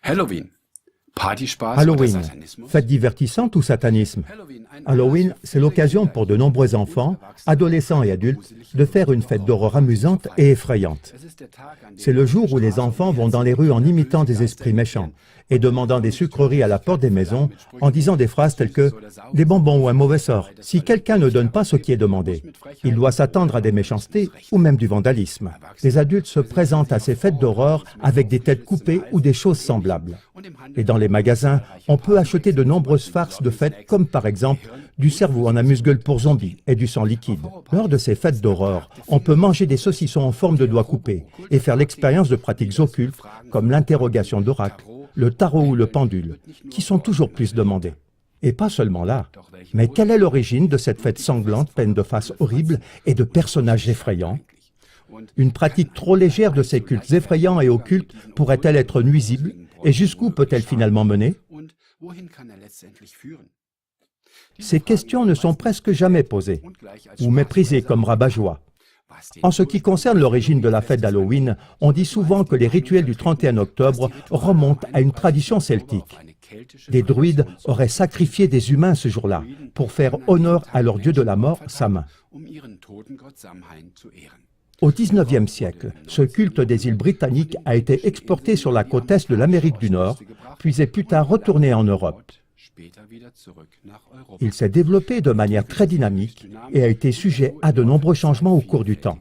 Halloween. Partyspaß oder Halloween, Satanismus? fête divertissante ou satanisme? Halloween, c'est l'occasion pour de nombreux enfants, adolescents et adultes, de faire une fête d'horreur amusante et effrayante. C'est le jour où les enfants vont dans les rues en imitant des esprits méchants et demandant des sucreries à la porte des maisons en disant des phrases telles que « des bonbons ou un mauvais sort ». Si quelqu'un ne donne pas ce qui est demandé, il doit s'attendre à des méchancetés ou même du vandalisme. Les adultes se présentent à ces fêtes d'horreur avec des têtes coupées ou des choses semblables. Et dans les magasins, on peut acheter de nombreuses farces de fêtes comme par exemple du cerveau en amuse-gueule pour zombies et du sang liquide. Lors de ces fêtes d'horreur, on peut manger des saucissons en forme de doigts coupés et faire l'expérience de pratiques occultes comme l'interrogation d'oracle, le tarot ou le pendule, qui sont toujours plus demandés. Et pas seulement là. Mais quelle est l'origine de cette fête sanglante pleine de faces horribles et de personnages effrayants? Une pratique trop légère de ces cultes effrayants et occultes pourrait-elle être nuisible? Et jusqu'où peut-elle finalement mener? Ces questions ne sont presque jamais posées ou méprisées comme rabat-joie. En ce qui concerne l'origine de la fête d'Halloween, on dit souvent que les rituels du 31 octobre remontent à une tradition celtique. Des druides auraient sacrifié des humains ce jour-là pour faire honneur à leur dieu de la mort, Samhain. Au XIXe siècle, ce culte des îles britanniques a été exporté sur la côte est de l'Amérique du Nord, puis est plus tard retourné en Europe. Il s'est développé de manière très dynamique et a été sujet à de nombreux changements au cours du temps.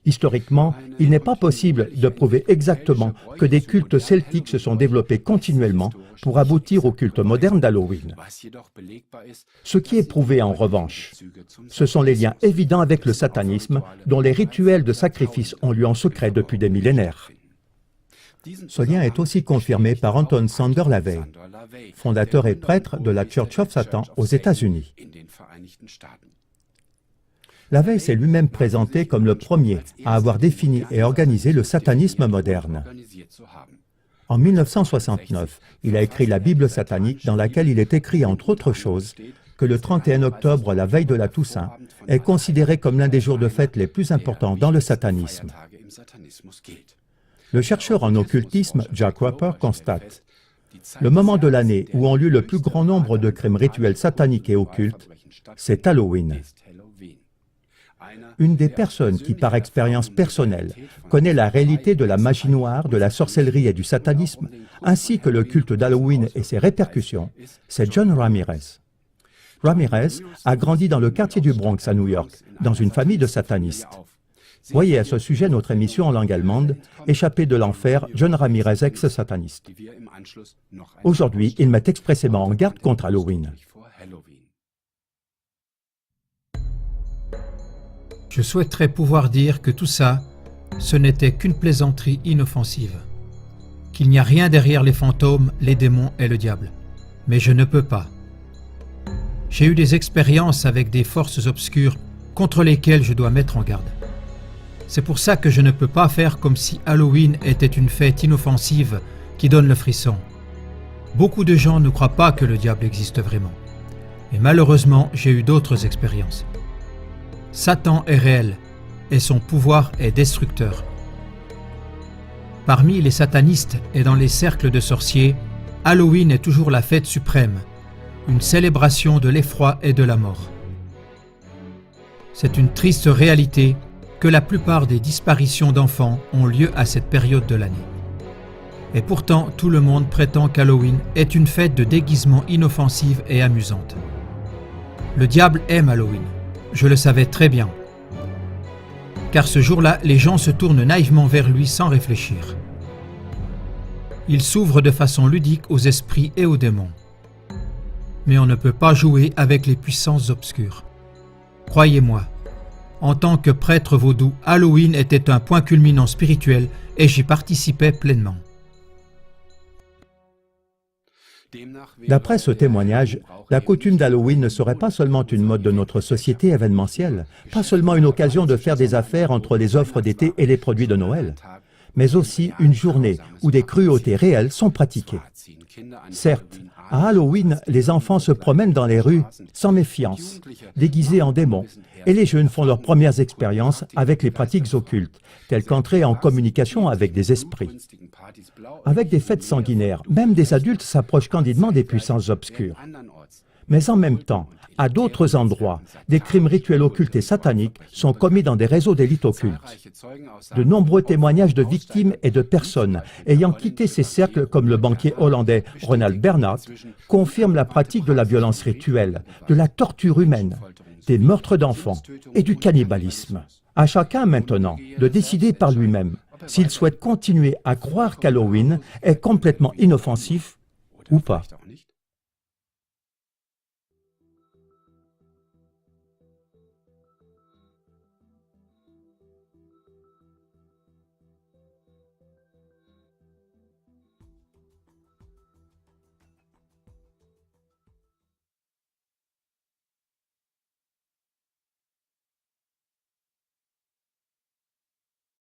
Historiquement, il n'est pas possible de prouver exactement que des cultes celtiques se sont développés continuellement pour aboutir au culte moderne d'Halloween. Ce qui est prouvé en revanche, ce sont les liens évidents avec le satanisme dont les rituels de sacrifice ont lieu en secret depuis des millénaires. Ce lien est aussi confirmé par Anton Sander Lavey, fondateur et prêtre de la Church of Satan aux États-Unis. Lavey s'est lui-même présenté comme le premier à avoir défini et organisé le satanisme moderne. En 1969, il a écrit la Bible satanique dans laquelle il est écrit, entre autres choses, que le 31 octobre, la veille de la Toussaint, est considéré comme l'un des jours de fête les plus importants dans le satanisme. Le chercheur en occultisme Jack Roper constate « Le moment de l'année où ont lieu le plus grand nombre de crimes rituels sataniques et occultes, c'est Halloween. » Une des personnes qui, par expérience personnelle, connaît la réalité de la magie noire, de la sorcellerie et du satanisme, ainsi que le culte d'Halloween et ses répercussions, c'est John Ramirez. Ramirez a grandi dans le quartier du Bronx à New York, dans une famille de satanistes. Voyez à ce sujet notre émission en langue allemande, Échappé de l'enfer, John Ramirez ex-sataniste. Aujourd'hui, il met expressément en garde contre Halloween. Je souhaiterais pouvoir dire que tout ça, ce n'était qu'une plaisanterie inoffensive, qu'il n'y a rien derrière les fantômes, les démons et le diable. Mais je ne peux pas. J'ai eu des expériences avec des forces obscures contre lesquelles je dois mettre en garde. C'est pour ça que je ne peux pas faire comme si Halloween était une fête inoffensive qui donne le frisson. Beaucoup de gens ne croient pas que le diable existe vraiment. Mais malheureusement, j'ai eu d'autres expériences. Satan est réel et son pouvoir est destructeur. Parmi les satanistes et dans les cercles de sorciers, Halloween est toujours la fête suprême, une célébration de l'effroi et de la mort. C'est une triste réalité que la plupart des disparitions d'enfants ont lieu à cette période de l'année. Et pourtant, tout le monde prétend qu'Halloween est une fête de déguisement inoffensive et amusante. Le diable aime Halloween. Je le savais très bien. Car ce jour-là, les gens se tournent naïvement vers lui sans réfléchir. Il s'ouvre de façon ludique aux esprits et aux démons. Mais on ne peut pas jouer avec les puissances obscures. Croyez-moi, en tant que prêtre vaudou, Halloween était un point culminant spirituel et j'y participais pleinement. D'après ce témoignage, la coutume d'Halloween ne serait pas seulement une mode de notre société événementielle, pas seulement une occasion de faire des affaires entre les offres d'été et les produits de Noël, mais aussi une journée où des cruautés réelles sont pratiquées. Certes, à Halloween, les enfants se promènent dans les rues sans méfiance, déguisés en démons, et les jeunes font leurs premières expériences avec les pratiques occultes, telles qu'entrer en communication avec des esprits. Avec des fêtes sanguinaires, même des adultes s'approchent candidement des puissances obscures. Mais en même temps, à d'autres endroits, des crimes rituels occultes et sataniques sont commis dans des réseaux d'élite occulte. De nombreux témoignages de victimes et de personnes ayant quitté ces cercles, comme le banquier hollandais Ronald Bernhardt, confirment la pratique de la violence rituelle, de la torture humaine, des meurtres d'enfants et du cannibalisme. À chacun maintenant de décider par lui-même s'il souhaite continuer à croire qu'Halloween est complètement inoffensif ou pas.